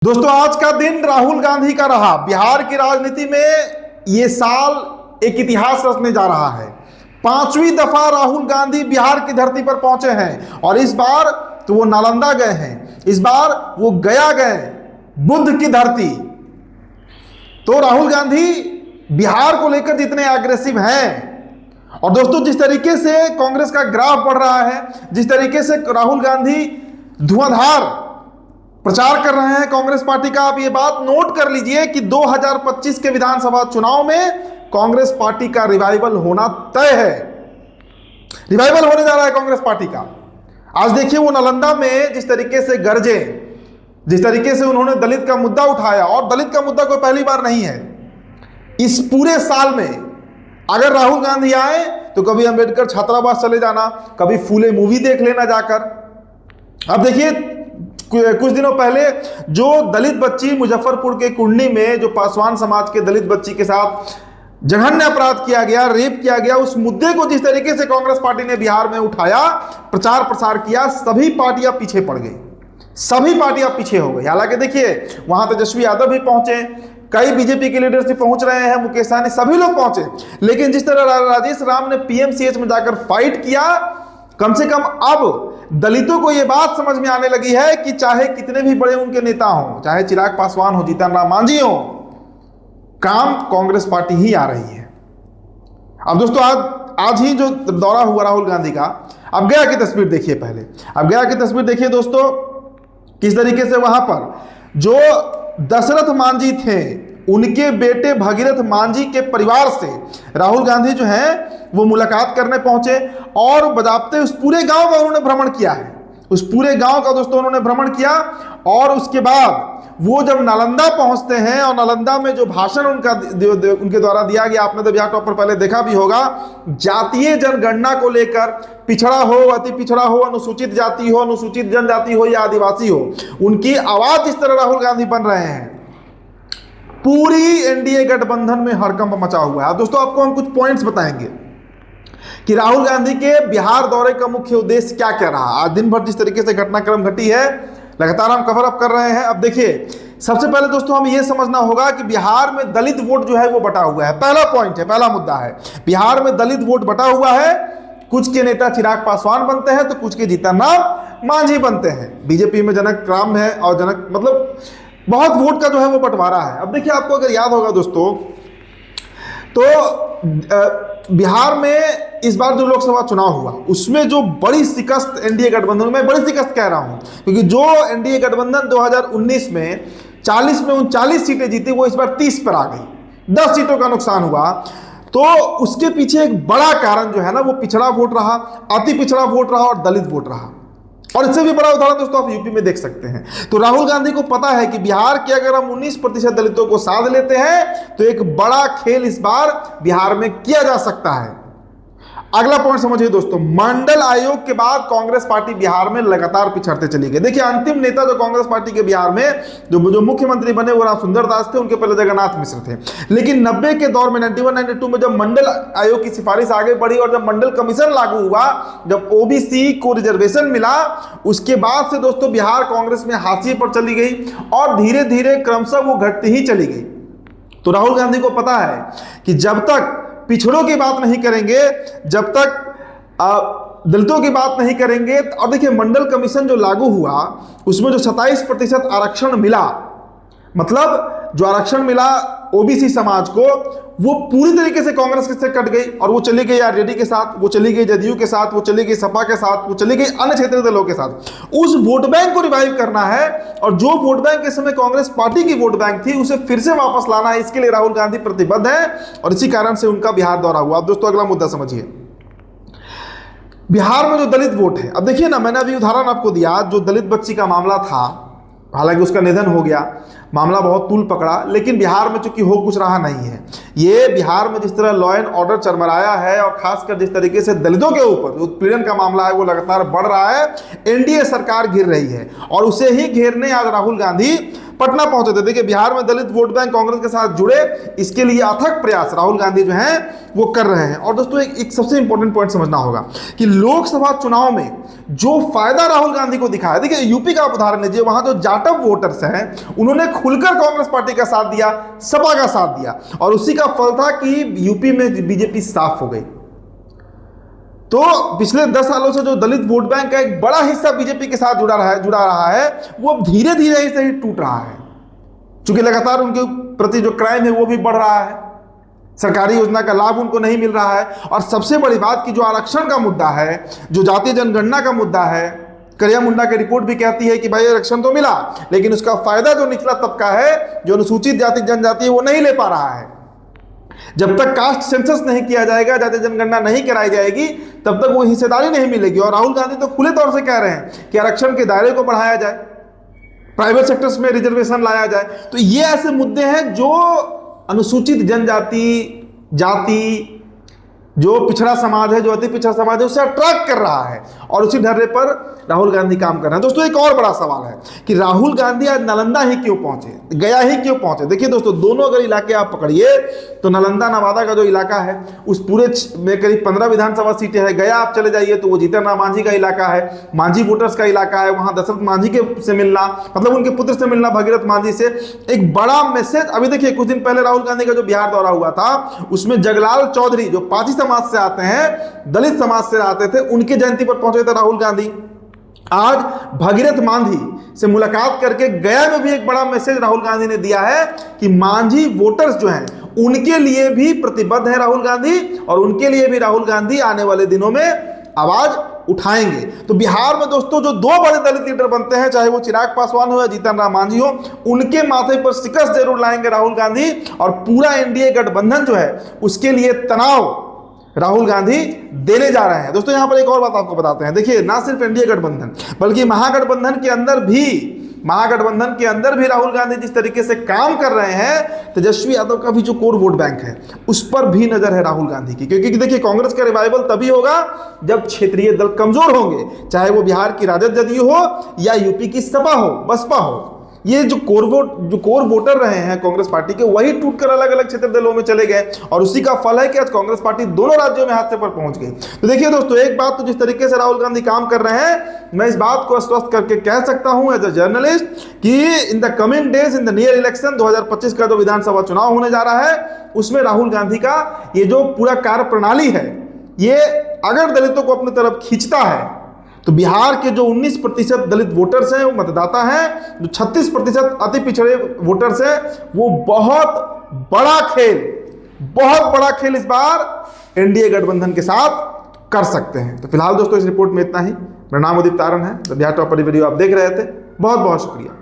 दोस्तों आज का दिन राहुल गांधी का रहा। बिहार की राजनीति में ये साल एक इतिहास रचने जा रहा है। पांचवी दफा राहुल गांधी बिहार की धरती पर पहुंचे हैं और इस बार तो वो नालंदा गए हैं, इस बार वो गया गए, बुद्ध की धरती। तो राहुल गांधी बिहार को लेकर जितने एग्रेसिव हैं और दोस्तों जिस तरीके से कांग्रेस का ग्राफ बढ़ रहा है, जिस तरीके से राहुल गांधी धुआंधार प्रचार कर रहे हैं कांग्रेस पार्टी का, आप ये बात नोट कर लीजिए कि 2025 के विधानसभा चुनाव में कांग्रेस पार्टी का रिवाइवल होना तय है। रिवाइवल होने जा रहा है कांग्रेस पार्टी का। आज देखिए वो नालंदा में जिस तरीके से गरजे, जिस तरीके से उन्होंने दलित का मुद्दा उठाया, और दलित का मुद्दा कोई पहली बार नहीं है। इस पूरे साल में अगर राहुल गांधी आए तो कभी अंबेडकर छात्रावास चले जाना, कभी फूले मूवी देख लेना जाकर। अब देखिए कुछ दिनों पहले जो दलित बच्ची मुजफ्फरपुर के कुंडली में जो पासवान समाज के दलित बच्ची के साथ जघन्य अपराध किया गया, रेप किया गया, उस मुद्दे को जिस तरीके से कांग्रेस पार्टी ने बिहार में उठाया, प्रचार प्रसार किया, सभी पार्टियां पीछे पड़ गई, सभी पार्टियां पीछे हो गई। हालांकि देखिए वहां तेजस्वी यादव भी पहुंचे, कई बीजेपी के लीडर्स भी पहुंच रहे हैं, मुकेश सहनी, सभी लोग पहुंचे। लेकिन जिस तरह राजेश राम ने पीएमसीएच में जाकर फाइट किया, कम से कम अब दलितों को यह बात समझ में आने लगी है कि चाहे कितने भी बड़े उनके नेता हों, चाहे चिराग पासवान हो, जीतन राम मांझी हो, काम कांग्रेस पार्टी ही आ रही है। अब दोस्तों आज ही जो दौरा हुआ राहुल गांधी का, अब गया की तस्वीर देखिए। पहले अब गया की तस्वीर देखिए दोस्तों, किस तरीके से वहां पर जो दशरथ मांझी थे, उनके बेटे भगीरथ मांझी के परिवार से राहुल गांधी जो है वो मुलाकात करने पहुंचे और बजाबते उस पूरे गांव का उन्होंने भ्रमण किया है। उस पूरे गांव का दोस्तों उन्होंने भ्रमण किया और उसके बाद वो जब नालंदा पहुंचते हैं और नालंदा में जो भाषण उनके द्वारा दिया गया, आपने तो बिहार टॉप पर पहले देखा भी होगा, जातीय जनगणना को लेकर, पिछड़ा हो, अति पिछड़ा हो, अनुसूचित जाति हो, अनुसूचित जनजाति हो या आदिवासी हो, उनकी आवाज इस तरह राहुल गांधी बन रहे हैं। पूरी एनडीए गठबंधन में हड़कंप मचा हुआ है। दोस्तों आपको हम कुछ पॉइंट्स बताएंगे कि राहुल गांधी के बिहार दौरे का मुख्य उद्देश्य क्या क्या रहा। आज दिन भर जिस तरीके से घटनाक्रम घटी है, लगातार हम कवर अप कर रहे हैं। अब देखिए सबसे पहले दोस्तों हमें यह समझना होगा कि बिहार में दलित वोट जो है वो बटा हुआ है। पहला पॉइंट है, पहला मुद्दा है, बिहार में दलित वोट बटा हुआ है। कुछ के नेता चिराग पासवान बनते हैं तो कुछ के जीतन राम मांझी बनते हैं। बीजेपी में जनक राम है और जनक मतलब बहुत वोट का जो है वो बंटवारा है। अब देखिए आपको अगर याद होगा दोस्तों, तो बिहार में इस बार जो लोकसभा चुनाव हुआ उसमें जो बड़ी शिकस्त एनडीए गठबंधन में, बड़ी शिकस्त कह रहा हूं क्योंकि जो एनडीए गठबंधन 2019 में 40 में 39 सीटें जीती, वो इस बार 30 पर आ गई, 10 सीटों का नुकसान हुआ। तो उसके पीछे एक बड़ा कारण जो है ना वो पिछड़ा वोट रहा, अति पिछड़ा वोट रहा और दलित वोट रहा। और इससे भी बड़ा उदाहरण दोस्तों आप यूपी में देख सकते हैं। तो राहुल गांधी को पता है कि बिहार के अगर हम 19% दलितों को साध लेते हैं तो एक बड़ा खेल इस बार बिहार में किया जा सकता है। अगला पॉइंट समझिए दोस्तों, मंडल आयोग के बाद कांग्रेस पार्टी बिहार में लगातार पिछड़ते चली गई। देखिए अंतिम नेता जो कांग्रेस पार्टी के बिहार में जो मुख्यमंत्री बने वो राम सुंदर दास थे, उनके पहले जगन्नाथ मिश्र थे। लेकिन 90 के दौर में 91-92 में जब मंडल आयोग की सिफारिश आगे बढ़ी और जब मंडल कमीशन लागू हुआ, जब ओबीसी को रिजर्वेशन मिला, उसके बाद से दोस्तों बिहार कांग्रेस में हाशिए पर चली गई और धीरे धीरे क्रमशः वो घटती ही चली गई। तो राहुल गांधी को पता है कि जब तक पिछड़ों की बात नहीं करेंगे, जब तक दलितों की बात नहीं करेंगे, और देखिए मंडल कमीशन जो लागू हुआ उसमें जो 27% आरक्षण मिला, मतलब जो आरक्षण मिला ओबीसी समाज को, वो पूरी तरीके से कांग्रेस से कट गई और वो चली गई आरजेडी के साथ, वो चली गई जदयू के साथ, वो चली गई सपा के साथ, वो चली गई अन्य क्षेत्रीय दलों के साथ। उस वोट बैंक को रिवाइव करना है और जो वोट बैंक इस समय कांग्रेस पार्टी की वोट बैंक थी उसे फिर से वापस लाना है। इसके लिए राहुल गांधी प्रतिबद्ध है और इसी कारण से उनका बिहार दौरा हुआ। अब दोस्तों अगला मुद्दा समझिए, बिहार में जो दलित वोट है। अब देखिए ना, मैंने अभी उदाहरण आपको दिया, जो दलित बच्ची का मामला था, हालांकि उसका निधन हो गया, मामला बहुत तूल पकड़ा, लेकिन बिहार में चूंकि हो कुछ रहा नहीं है। ये बिहार में जिस तरह लॉ एंड ऑर्डर चरमराया है और खासकर जिस तरीके से दलितों के ऊपर जो उत्पीड़न का मामला है वो लगातार बढ़ रहा है, एनडीए सरकार घिर रही है और उसे ही घेरने आज राहुल गांधी पटना पहुंचे थे। देखिए बिहार में दलित वोट बैंक कांग्रेस के साथ जुड़े, इसके लिए अथक प्रयास राहुल गांधी जो है वो कर रहे हैं। और दोस्तों एक सबसे इंपॉर्टेंट पॉइंट समझना होगा कि लोकसभा चुनाव में जो फायदा राहुल गांधी को दिखा है, देखिए यूपी का उदाहरण लीजिए, वहां जो जाटव वोटर्स हैं उन्होंने खुलकर कांग्रेस पार्टी का साथ दिया, सपा का साथ दिया, और उसी का फल था कि यूपी में बीजेपी साफ हो गई। तो पिछले 10 सालों से जो दलित वोट बैंक का एक बड़ा हिस्सा बीजेपी के साथ जुड़ा रहा है वो अब धीरे धीरे इसे ही टूट रहा है, क्योंकि लगातार उनके प्रति जो क्राइम है वो भी बढ़ रहा है, सरकारी योजना का लाभ उनको नहीं मिल रहा है। और सबसे बड़ी बात कि जो आरक्षण का मुद्दा है, जो जातीय जनगणना का मुद्दा है, करिया मुंडा की रिपोर्ट भी कहती है कि भाई आरक्षण तो मिला, लेकिन उसका फायदा जो निचला तबका है, जो अनुसूचित जाति जनजाति है, वो नहीं ले पा रहा है। जब तक कास्ट सेंसस नहीं किया जाएगा, जातीय जनगणना नहीं कराई जाएगी, तब तक वो हिस्सेदारी नहीं मिलेगी। और राहुल गांधी तो खुले तौर से कह रहे हैं कि आरक्षण के दायरे को बढ़ाया जाए, प्राइवेट सेक्टर्स में रिजर्वेशन लाया जाए। तो ये ऐसे मुद्दे हैं जो अनुसूचित जनजाति, जाति, जो पिछड़ा समाज है, जो अति पिछड़ा समाज है, उसे अट्रैक्ट कर रहा है, और उसी ढर्रे पर राहुल गांधी काम कर रहे हैं। दोस्तों एक और बड़ा सवाल है कि राहुल गांधी आज नालंदा ही क्यों पहुंचे, गया ही क्यों पहुंचे। देखिए दोस्तों, दोनों अगर इलाके आप पकड़िए तो नालंदा नवादा का जो इलाका है उस पूरे में करीब 15 विधानसभा सीटें हैं। गया आप चले जाइए तो वो जीतन राम मांझी का इलाका है, मांझी वोटर्स का इलाका है, वहां दशरथ मांझी के से मिलना, मतलब उनके पुत्र से मिलना, भगीरथ मांझी से, एक बड़ा मैसेज। अभी देखिए कुछ दिन पहले राहुल गांधी का जो बिहार दौरा हुआ था, उसमें जगलाल चौधरी जो पाची समाज से आते हैं, दलित समाज से आते थे, उनकी जयंती पर पहुंचे थे राहुल गांधी। आज भगीरथ मांझी से मुलाकात करके गया में भी एक बड़ा मैसेज राहुल गांधी ने दिया है कि मांझी वोटर्स जो हैं उनके लिए भी प्रतिबद्ध है राहुल गांधी, और उनके लिए भी राहुल गांधी आने वाले दिनों में आवाज उठाएंगे। तो बिहार में दोस्तों जो दो बड़े दलित लीडर बनते हैं, चाहे वो चिराग पासवान हो या जीतन राम मांझी हो, उनके माथे पर शिकस्त जरूर लाएंगे राहुल गांधी, और पूरा एनडीए गठबंधन जो है उसके लिए तनाव राहुल गांधी देने जा रहे हैं। दोस्तों यहां पर एक और बात आपको बताते हैं, देखिए ना सिर्फ एनडीए गठबंधन बल्कि महागठबंधन के अंदर भी राहुल गांधी जिस तरीके से काम कर रहे हैं, तेजस्वी यादव का भी जो कोर वोट बैंक है उस पर भी नजर है राहुल गांधी की। क्योंकि देखिए कांग्रेस का रिवाइवल तभी होगा जब क्षेत्रीय दल कमजोर होंगे, चाहे वो बिहार की राजद जदयू हो या यूपी की सपा हो, बसपा हो। ये जो कोर वोटर रहे हैं कांग्रेस पार्टी के, वही टूटकर अलग अलग क्षेत्र दलों में चले गए, और उसी का फल है कि आज कांग्रेस पार्टी दोनों राज्यों में हाथ पर पहुंच गई। तो देखिए दोस्तों, एक बात तो जिस तरीके से राहुल गांधी काम कर रहे हैं, मैं इस बात को आश्वस्त करके कह सकता हूं एज अ जर्नलिस्ट कि in the coming days, in the near election 2025 का जो विधानसभा चुनाव होने जा रहा है, उसमें राहुल गांधी का ये जो पूरा कार्य प्रणाली है, ये अगर दलितों को अपनी तरफ खींचता है तो बिहार के जो 19% दलित वोटर्स हैं, वो मतदाता हैं, जो 36% अति पिछड़े वोटर्स हैं, वो बहुत बड़ा खेल इस बार एनडीए गठबंधन के साथ कर सकते हैं। तो फिलहाल दोस्तों इस रिपोर्ट में इतना ही। मेरा नाम उदित तारण है, द बिहार टॉपर वीडियो आप देख रहे थे। बहुत बहुत शुक्रिया।